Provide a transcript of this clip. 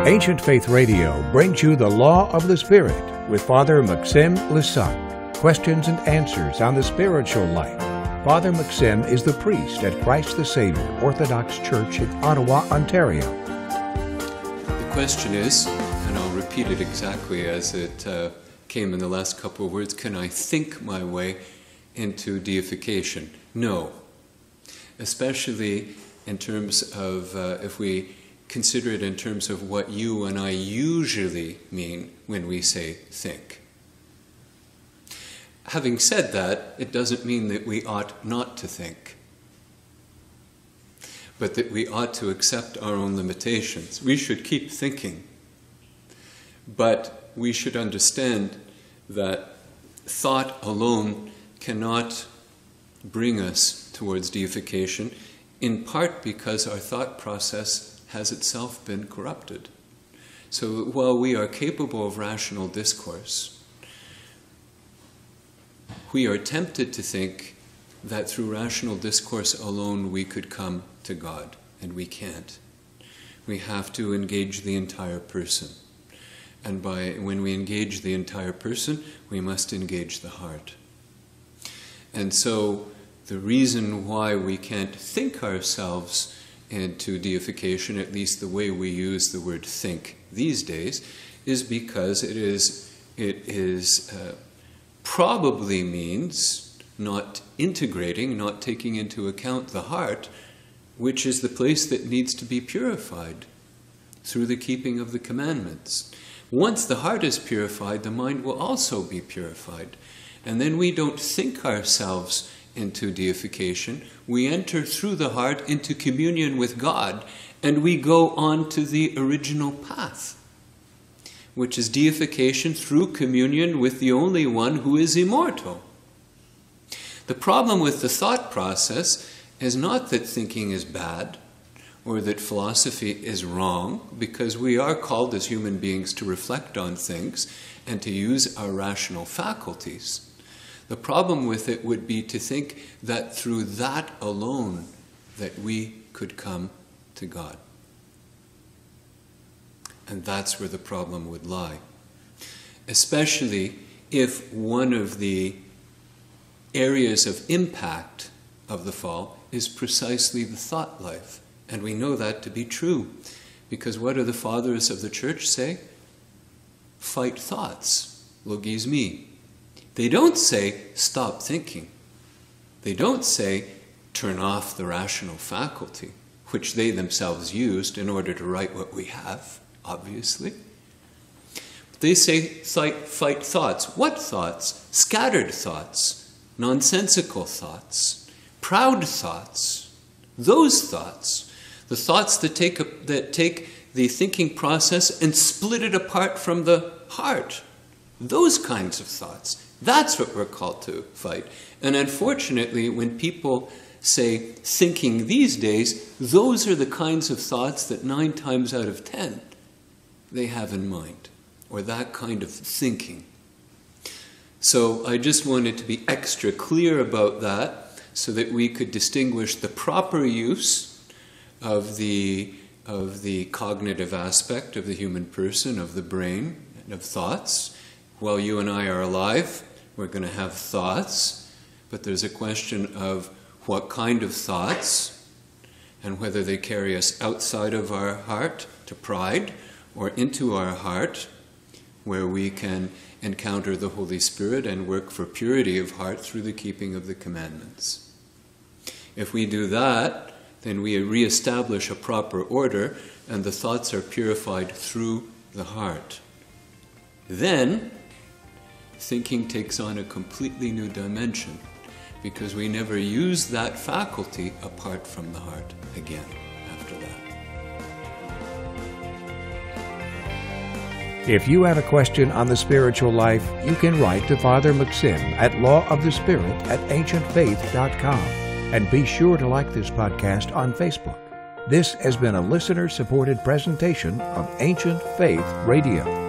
Ancient Faith Radio brings you the Law of the Spirit with Father Maxime Lissac. Questions and answers on the spiritual life. Father Maxime is the priest at Christ the Savior Orthodox Church in Ottawa, Ontario. The question is, and I'll repeat it exactly as it came in the last couple of words, can I think my way into deification? No. Especially in terms of, if we consider it in terms of what you and I usually mean when we say think. Having said that, it doesn't mean that we ought not to think, but that we ought to accept our own limitations. We should keep thinking, but we should understand that thought alone cannot bring us towards deification, in part because our thought process has itself been corrupted. So while we are capable of rational discourse, we are tempted to think that through rational discourse alone we could come to God, and we can't. We have to engage the entire person. And when we engage the entire person, we must engage the heart. And so the reason why we can't think ourselves into deification, at least the way we use the word think these days, is because it probably means not integrating, not taking into account the heart, which is the place that needs to be purified through the keeping of the commandments. Once the heart is purified, the mind will also be purified. And then we don't think ourselves into deification. We enter through the heart into communion with God, and we go on to the original path, which is deification through communion with the only one who is immortal. The problem with the thought process is not that thinking is bad or that philosophy is wrong, because we are called as human beings to reflect on things and to use our rational faculties. The problem with it would be to think that through that alone that we could come to God. And that's where the problem would lie. Especially if one of the areas of impact of the fall is precisely the thought life. And we know that to be true. Because what do the fathers of the church say? Fight thoughts, logismi. They don't say, stop thinking. They don't say, turn off the rational faculty, which they themselves used in order to write what we have, obviously. They say, fight thoughts. What thoughts? Scattered thoughts, nonsensical thoughts, proud thoughts, those thoughts. The thoughts that take the thinking process and split it apart from the heart. Those kinds of thoughts. That's what we're called to fight. And unfortunately, when people say thinking these days, those are the kinds of thoughts that 9 times out of 10 they have in mind, or that kind of thinking. So I just wanted to be extra clear about that so that we could distinguish the proper use of the cognitive aspect of the human person, of the brain, and of thoughts. While you and I are alive, we're going to have thoughts, but there's a question of what kind of thoughts and whether they carry us outside of our heart to pride or into our heart where we can encounter the Holy Spirit and work for purity of heart through the keeping of the commandments. If we do that, then we reestablish a proper order and the thoughts are purified through the heart. Then thinking takes on a completely new dimension because we never use that faculty apart from the heart again after that. If you have a question on the spiritual life, you can write to Father Maxime at lawofthespirit@ancientfaith.com. And be sure to like this podcast on Facebook. This has been a listener-supported presentation of Ancient Faith Radio.